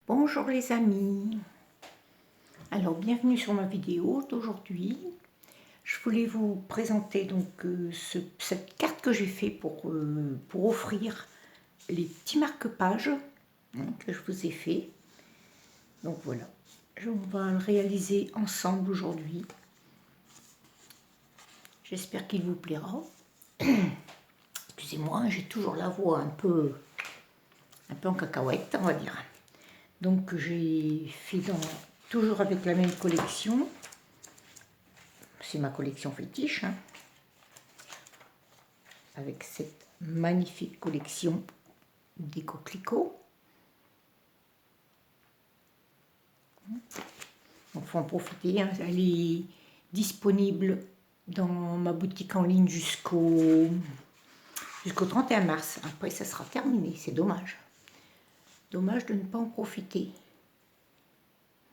Bonjour les amis, alors bienvenue sur ma vidéo d'aujourd'hui. Je voulais vous présenter donc cette carte que j'ai fait pour offrir les petits marque-pages que je vous ai fait. Donc voilà, on va le réaliser ensemble aujourd'hui. J'espère qu'il vous plaira. Excusez-moi, j'ai toujours la voix un peu en cacahuète, on va dire. Donc j'ai fait toujours avec la même collection. C'est ma collection fétiche, hein, avec cette magnifique collection des coquelicots. Donc il faut en profiter, hein. Elle est disponible dans ma boutique en ligne jusqu'au 31 mars. Après ça sera terminé, c'est dommage. Dommage de ne pas en profiter.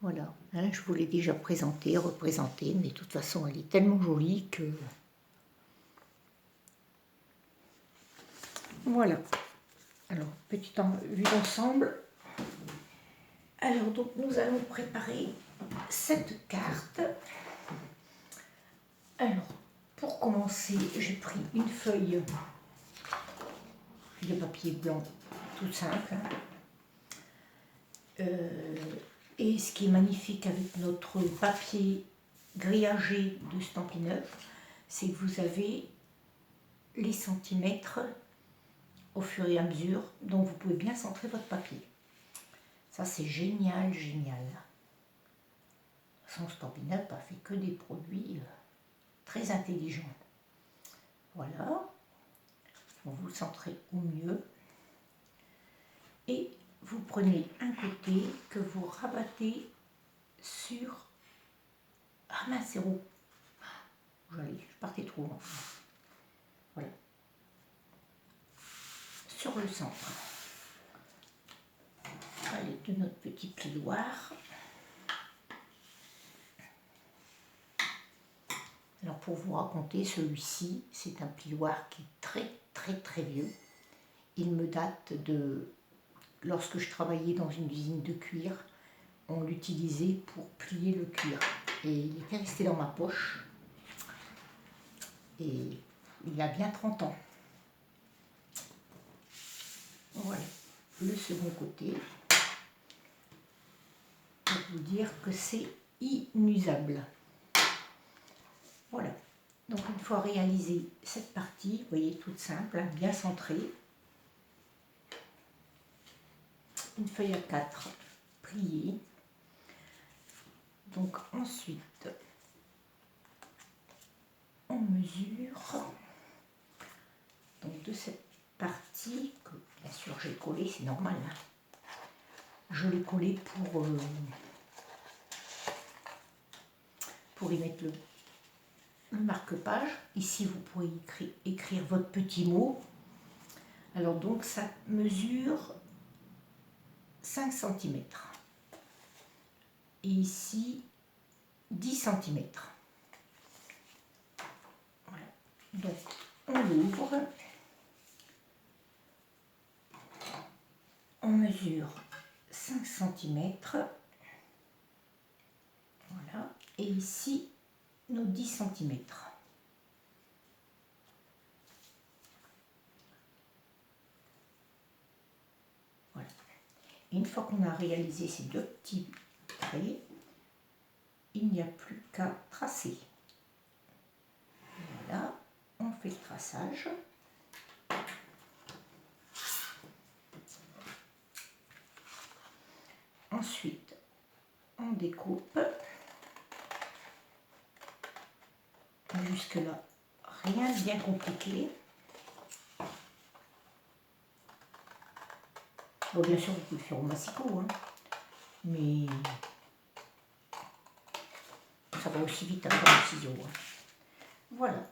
Voilà, hein, je vous l'ai déjà présenté, représenté, mais de toute façon elle est tellement jolie que... Voilà. Alors, petite vue d'ensemble. Alors, donc, nous allons préparer cette carte. Alors, pour commencer, j'ai pris une feuille de papier blanc, toute simple. Et ce qui est magnifique avec notre papier grillagé de Stampin' Up, c'est que vous avez les centimètres au fur et à mesure, donc vous pouvez bien centrer votre papier. Ça, c'est génial, génial. De toute façon, Stampin' Up a fait que des produits très intelligents. Voilà. Vous centrez au mieux. Et vous prenez un côté que vous rabattez sur... Ah mince, c'est roux. Je partais trop loin. Voilà. Sur le centre. Allez, de notre petit plioir. Alors pour vous raconter, celui-ci, c'est un plioir qui est très vieux. Il me date de... Lorsque je travaillais dans une usine de cuir, on l'utilisait pour plier le cuir. Et il était resté dans ma poche. Et il y a bien 30 ans. Voilà. Le second côté. Pour vous dire que c'est inusable. Voilà. Donc une fois réalisé cette partie, vous voyez, toute simple, hein, bien centrée. Une feuille à 4 pliée. Donc ensuite, on mesure donc de cette partie, que bien sûr j'ai collé, c'est normal. Hein. Je l'ai collé pour y mettre le marque-page. Ici, vous pourrez écrire votre petit mot. Alors donc, ça mesure 5 cm. Et ici, 10 cm. Voilà. Donc, on l'ouvre. On mesure 5 cm. Voilà. Et ici, nos 10 cm. Voilà. Et une fois qu'on a réalisé ces deux petits traits, il n'y a plus qu'à tracer. Voilà, on fait le traçage. Ensuite, on découpe. Jusque-là, rien de bien compliqué. Bon, bien sûr, vous pouvez le faire au massicot, hein, mais ça va aussi vite avec un ciseau. Hein. Voilà.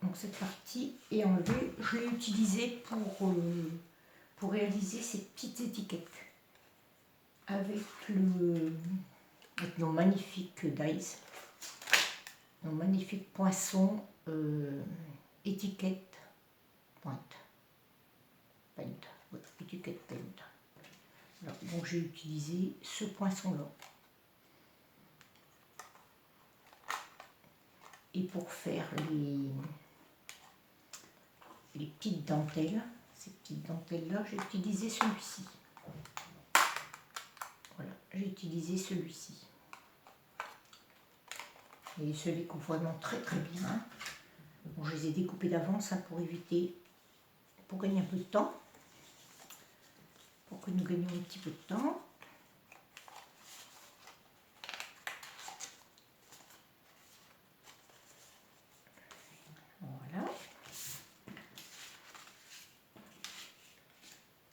Donc cette partie est enlevée. Je l'ai utilisée pour réaliser ces petites étiquettes avec nos magnifiques dies, nos magnifiques poinçons étiquettes pointe. Paint. Ouais, étiquette paint. Alors, donc j'ai utilisé ce poinçon-là. Et pour faire les petites dentelles, ces petites dentelles-là, j'ai utilisé celui-ci. Voilà, j'ai utilisé celui-ci. Et il se découpe vraiment très très bien. Bon, je les ai découpés d'avance pour éviter, pour gagner un peu de temps. Pour que nous gagnions un petit peu de temps. Voilà.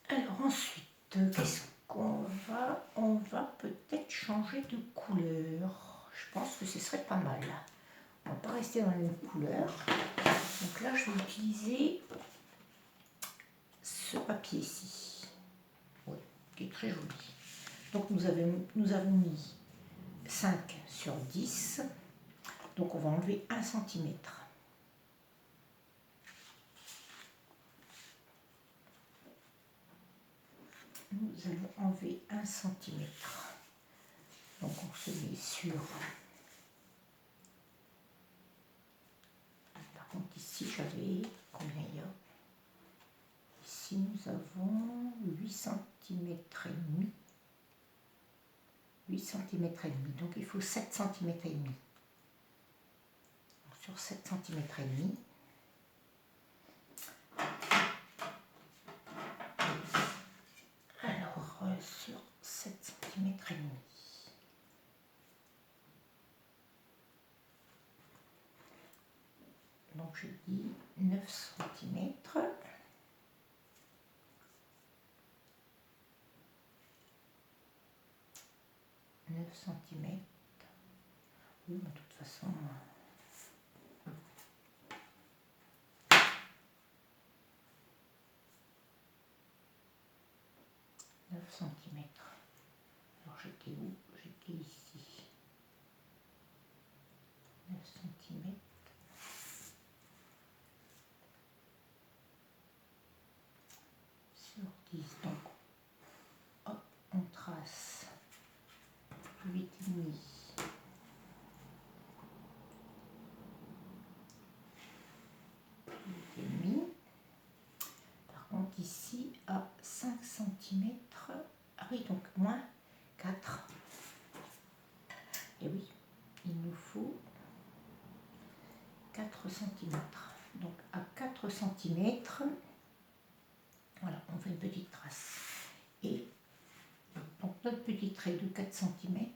Alors ensuite, qu'est-ce qu'on va... On va peut-être changer de couleur. Je pense que ce serait pas mal. On va pas rester dans la même couleur. Donc là, je vais utiliser ce papier ici. Oui, qui est très joli. Donc nous avons mis 5 sur 10. Donc on va enlever 1 cm. Nous allons enlever 1 cm. Donc on se met sur... Par contre ici j'avais... Combien il y a? Ici nous avons 8 cm et demi. 8 cm et demi. Donc il faut 7 cm et demi. Sur 7 cm et demi. Alors sur 7 cm et demi. Donc je dis 9 cm. 9 cm. Oui, de toute façon... 9 cm. Alors j'étais où? J'étais ici. 9 cm. Sur 10. Donc, hop, on trace 8,5. 8,5. Par contre, ici, à 5 cm. Ah oui, donc moins 4. Et oui, il nous faut 4 cm. Donc à 4 cm, voilà, on fait une petite trace. Et donc notre petit trait de 4 cm,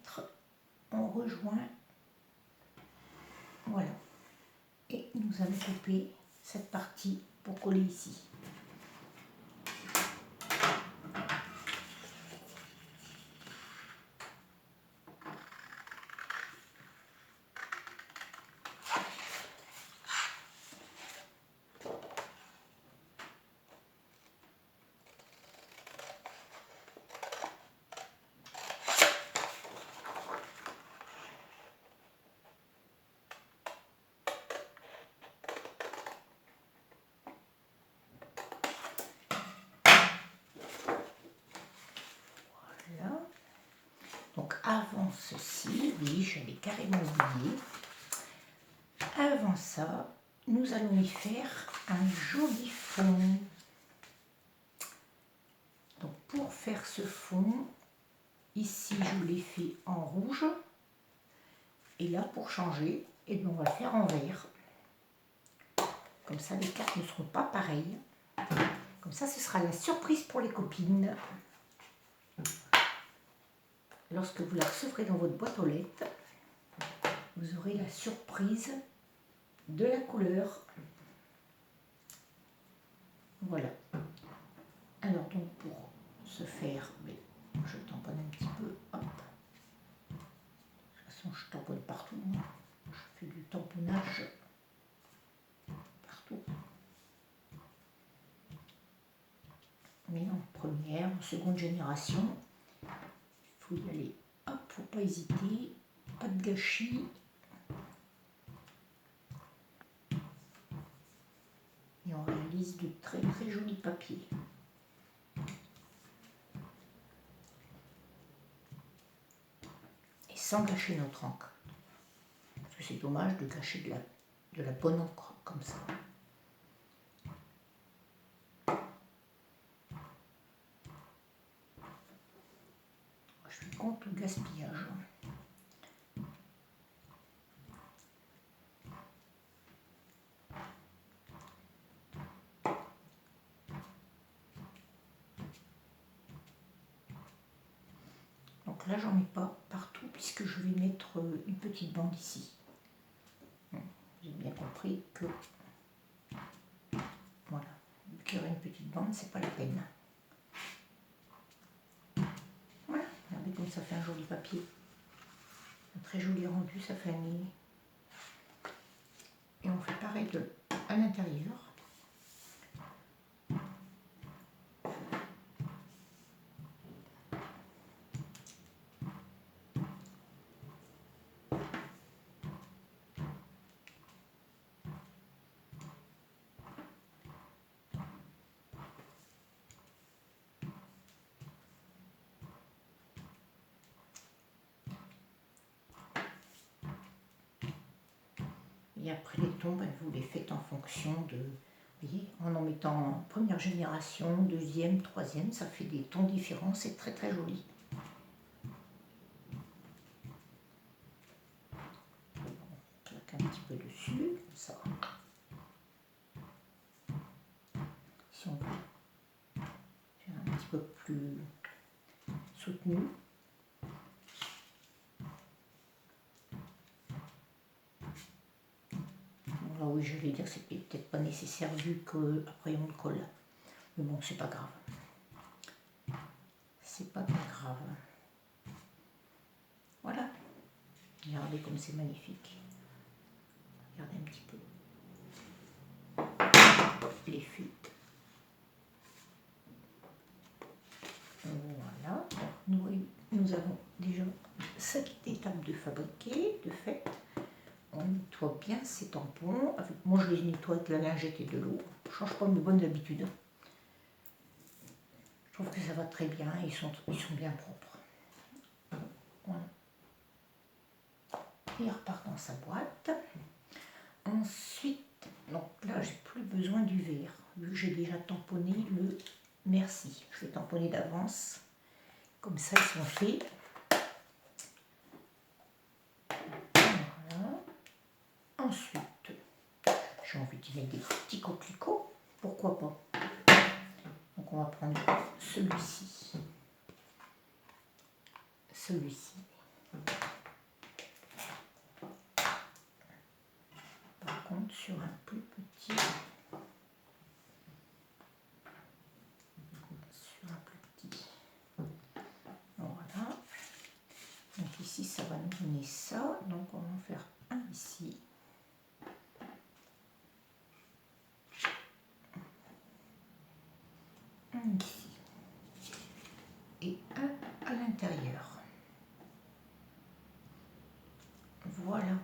on rejoint, voilà. Et nous allons couper cette partie pour coller ici. Donc avant ceci, oui, j'avais carrément oublié. Avant ça, nous allons y faire un joli fond. Donc pour faire ce fond, ici je l'ai fait en rouge. Et là pour changer, et bien on va le faire en vert. Comme ça les cartes ne seront pas pareilles. Comme ça ce sera la surprise pour les copines. Lorsque vous la recevrez dans votre boîte aux lettres, vous aurez la surprise de la couleur. Voilà. Alors donc pour ce faire, je tamponne un petit peu, hop. De toute façon je tamponne partout, je fais du tamponnage partout. Mais en première, en seconde génération, il faut y aller, hop, faut pas hésiter, pas de gâchis. Et on réalise de très très jolis papiers. sans gâcher notre encre. Parce que c'est dommage de gâcher de la bonne encre comme ça. Je suis contre le gaspillage. Donc là, j'en mets pas partout puisque je vais mettre une petite bande ici. J'ai bien compris que voilà, vu qu'il y aurait une petite bande, c'est pas la peine. Voilà, regardez comme ça fait un joli papier. Un très joli rendu, ça fait un nid. Et on fait pareil à l'intérieur. Et après les tons, ben, vous les faites en fonction de, vous voyez, en mettant première génération, deuxième, troisième, ça fait des tons différents, c'est très très joli. On claque un petit peu dessus, comme ça. Si on veut faire un petit peu plus soutenu. Ah oui, je vais dire que c'était peut-être pas nécessaire vu qu'après on le colle. Mais bon, c'est pas grave. C'est pas très grave. Voilà. Regardez comme c'est magnifique. Regardez un petit peu. Les fuites. Voilà. Nous avons déjà cette étape de fabriquer, de fait. On nettoie bien ces tampons. Moi, je les nettoie avec la lingette et de l'eau. Je ne change pas mes bonnes habitudes. Je trouve que ça va très bien. Ils sont bien propres. Voilà. Il repart dans sa boîte. Ensuite, donc là, j'ai plus besoin du verre. Vu que j'ai déjà tamponné le merci. Je vais tamponner d'avance. Comme ça, ils sont faits. Voilà. Ensuite, j'ai envie d'y mettre des petits coquelicots. Pourquoi pas? Donc, on va prendre celui-ci. Celui-ci. Par contre, sur un plus petit. Sur un plus petit. Voilà. Donc ici, ça va nous donner ça. Donc, on va en faire un ici. Un ici. Et un à l'intérieur. Voilà.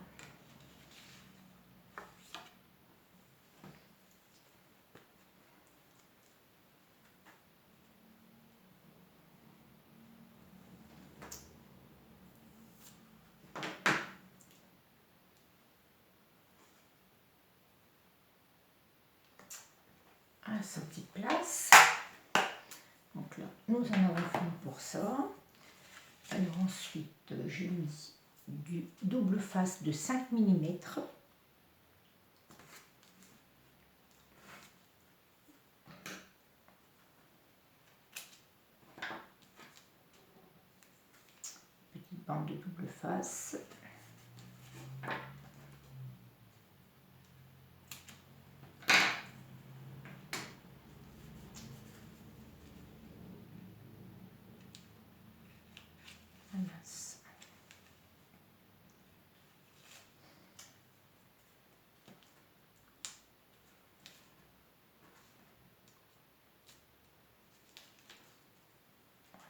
À sa petite place. Donc là, nous en avons fini pour ça. Alors ensuite, j'ai mis du double face de 5 mm. Petite bande de double face.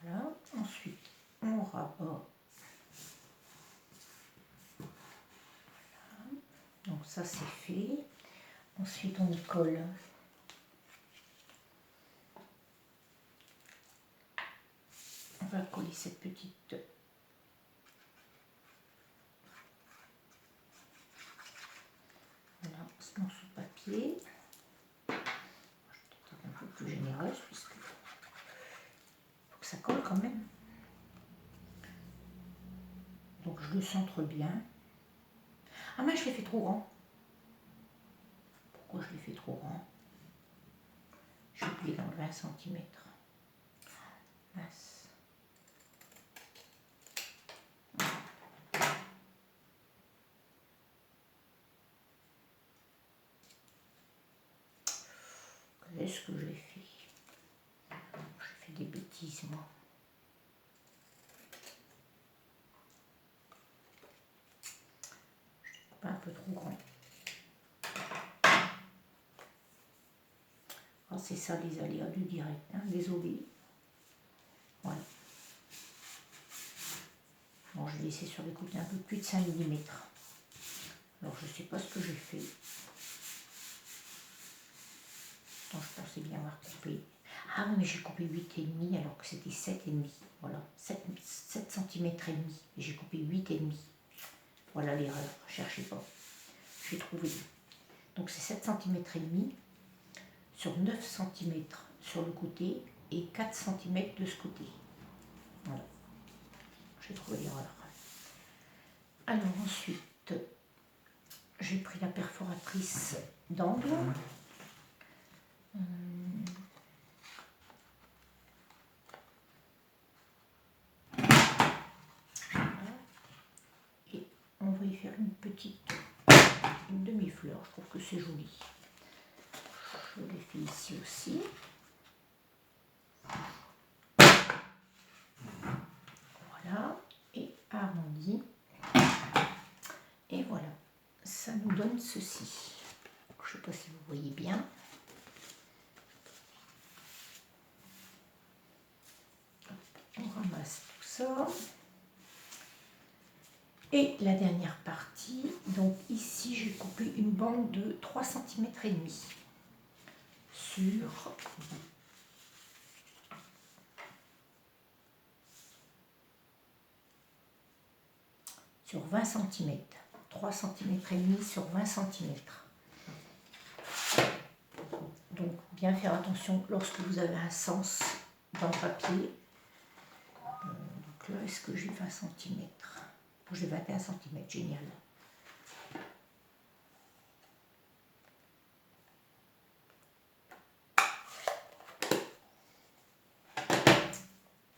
Voilà. Ensuite, on rabat. Voilà. Donc ça, c'est fait. Ensuite, on y colle. On va coller cette petite papier. Je vais peut-être un peu plus généreuse puisque faut que ça colle quand même. Donc je le centre bien. Ah mais je l'ai fait trop grand. Pourquoi je l'ai fait trop grand? J'ai oublié d'enlever 1 cm. Mince. Qu'est-ce que j'ai fait? J'ai fait des bêtises moi. Pas un peu trop grand. Ah, c'est ça les aléas du direct, hein, désolé. Voilà. Bon, je vais laisser sur les côtés un peu plus de 5 mm. Alors je ne sais pas ce que j'ai fait. Donc, je pensais bien avoir coupé. Ah oui, mais j'ai coupé 8,5 alors que c'était 7,5. Voilà, 7 cm et demi. Et j'ai coupé 8,5. Voilà l'erreur, cherchez pas. J'ai trouvé. Donc c'est 7 cm et demi sur 9 cm sur le côté et 4 cm de ce côté. Voilà. J'ai trouvé l'erreur. Alors ensuite, j'ai pris la perforatrice d'angle. Et on va y faire une petite, une demi-fleur. Je trouve que c'est joli. Je l'ai fait ici aussi. Voilà. Et arrondi. Et voilà. Ça nous donne ceci. Je ne sais pas si vous voyez bien. On ramasse tout ça. Et la dernière partie, donc ici j'ai coupé une bande de 3 cm et demi sur 20 cm. 3 cm et demi sur 20 cm. Donc bien faire attention lorsque vous avez un sens dans le papier. Donc là, est-ce que j'ai 20 cm? J'ai 21 cm, génial.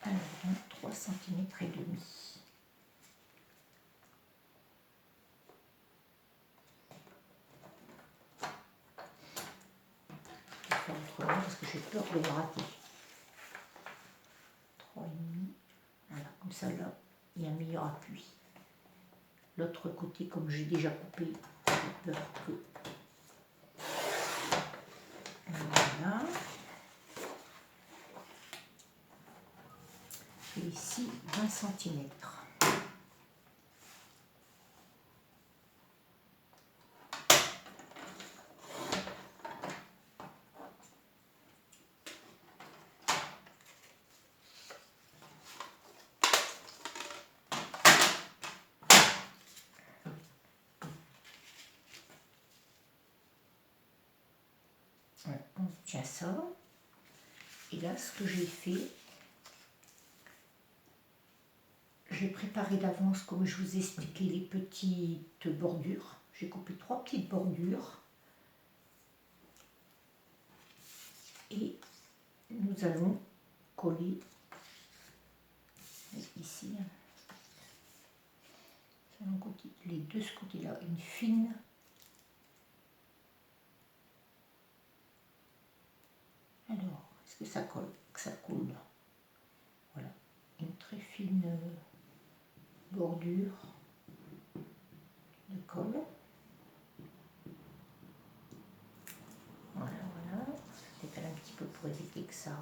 Alors, 3 cm et demi. Je vais faire autrement parce que j'ai peur de le rater. 3,5. Voilà, comme ça là, il y a un meilleur appui. L'autre côté, comme j'ai déjà coupé, j'ai peur que... Voilà. Et ici, 20 cm. On tient ça. Et là, ce que j'ai fait, j'ai préparé d'avance, comme je vous ai expliqué, les petites bordures. J'ai coupé 3 petites bordures. Et nous allons coller ici, les deux de ce côté-là, une fine. Alors, est-ce que ça colle? Que ça coule? Voilà, une très fine bordure de colle. Voilà, voilà. Peut-être un petit peu pour éviter que ça...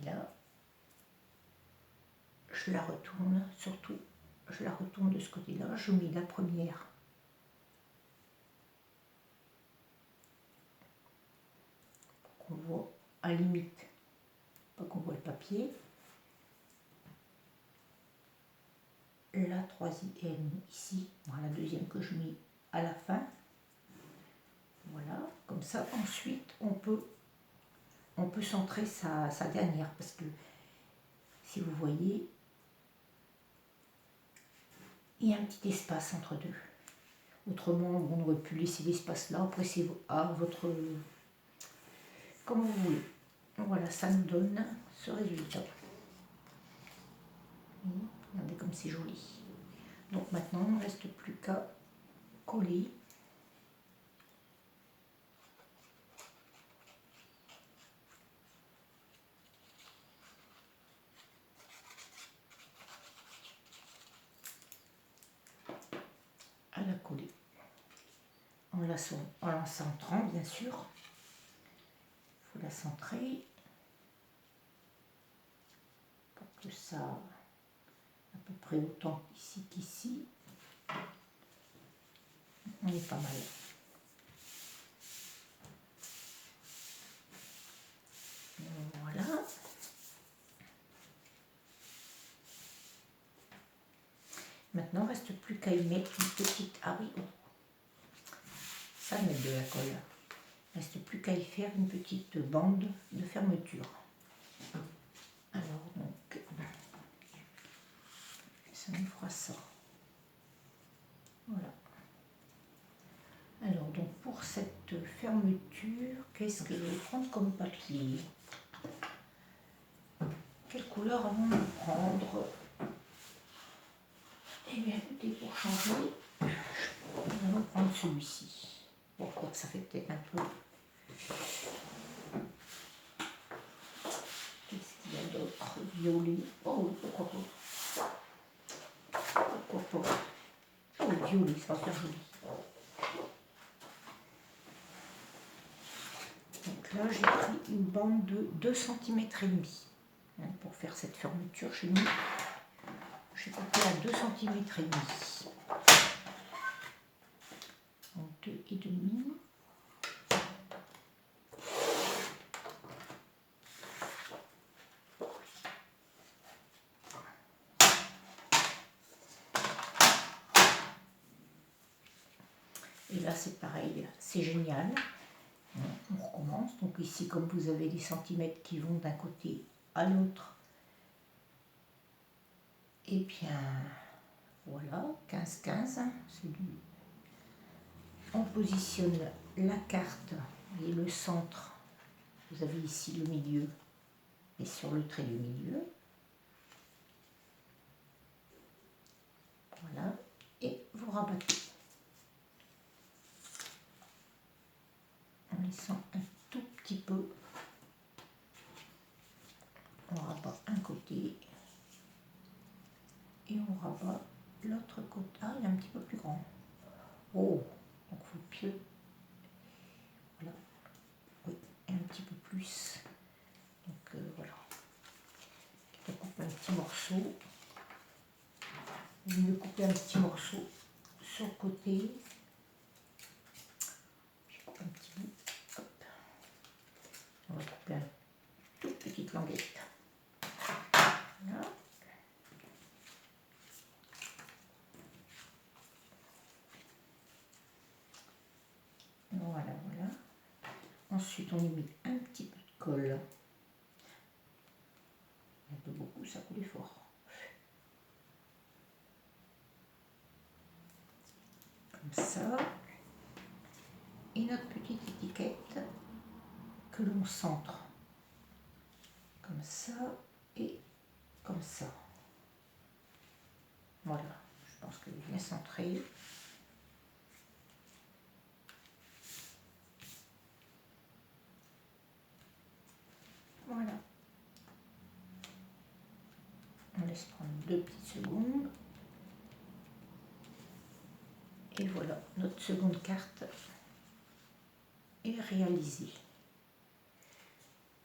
Et là, je la retourne, surtout, je la retourne de ce côté-là. Je mets la première. Pour qu'on voit, à la limite, pas qu'on voit le papier. la troisième ici, voilà, la deuxième que je mets à la fin. Voilà, comme ça ensuite on peut centrer sa dernière, parce que si vous voyez, il y a un petit espace entre deux. Autrement, on aurait pu laisser l'espace là, après c'est à votre... comme vous voulez. Voilà, ça nous donne ce résultat. Regardez comme c'est joli. Donc maintenant, il ne reste plus qu'à coller. À la coller. En la centrant, bien sûr. Il faut la centrer. Pour que ça, à peu près autant ici qu'ici. On est pas mal. Voilà. Maintenant, il ne reste plus qu'à y mettre une petite... Ah oui, oh. Ça met de la colle. Il ne reste plus qu'à y faire une petite bande de fermeture. Alors, donc, ça nous fera ça. Voilà. Alors, donc, pour cette fermeture, qu'est-ce que je vais prendre comme papier? Quelle couleur allons-nous prendre? Eh bien, écoutez, pour changer, nous allons prendre celui-ci. Bon, quoi que ça fait peut-être un peu... Qu'est-ce qu'il y a d'autre? Violet. Oh, pourquoi pas? Pourquoi pas? Oh, violet, ça va faire joli. Donc là, j'ai pris une bande de 2 cm et demi. Pour faire cette fermeture chez nous, j'ai coupé à 2 cm et demi. Donc 2 et demi. Et là c'est pareil, c'est génial. On recommence. Donc ici, comme vous avez des centimètres qui vont d'un côté à l'autre, et bien voilà, 15-15. On positionne la carte et le centre. Vous avez ici le milieu et sur le trait du milieu. Voilà, et vous rabattez. En laissant un tout petit peu. On rabat un côté et on rabat l'autre côté. Ah, il est un petit peu plus grand. Oh, donc il faut pied. Voilà. Oui, un petit peu plus. Donc voilà. Je coupe un petit morceau. Je vais couper un petit morceau sur le côté. Je coupe un petit bout. Hop. On va couper une toute petite languette. Voilà. Voilà, voilà. Ensuite, on y met un petit peu de colle. Un peu beaucoup, ça coule fort. Comme ça. Et notre petite étiquette que l'on centre. Comme ça et comme ça. Voilà, je pense que bien centré. Voilà. On laisse prendre 2 petites secondes. Et voilà, notre seconde carte est réalisée.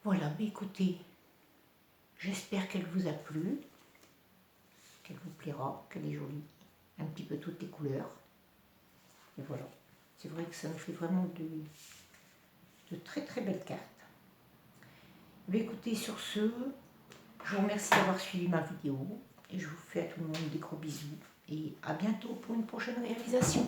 Voilà, mais écoutez, j'espère qu'elle vous a plu, qu'elle vous plaira, qu'elle est jolie. Un petit peu toutes les couleurs. Et voilà, c'est vrai que ça nous fait vraiment de très très belles cartes. Mais écoutez, sur ce, je vous remercie d'avoir suivi ma vidéo. Et je vous fais à tout le monde des gros bisous. Et à bientôt pour une prochaine réalisation.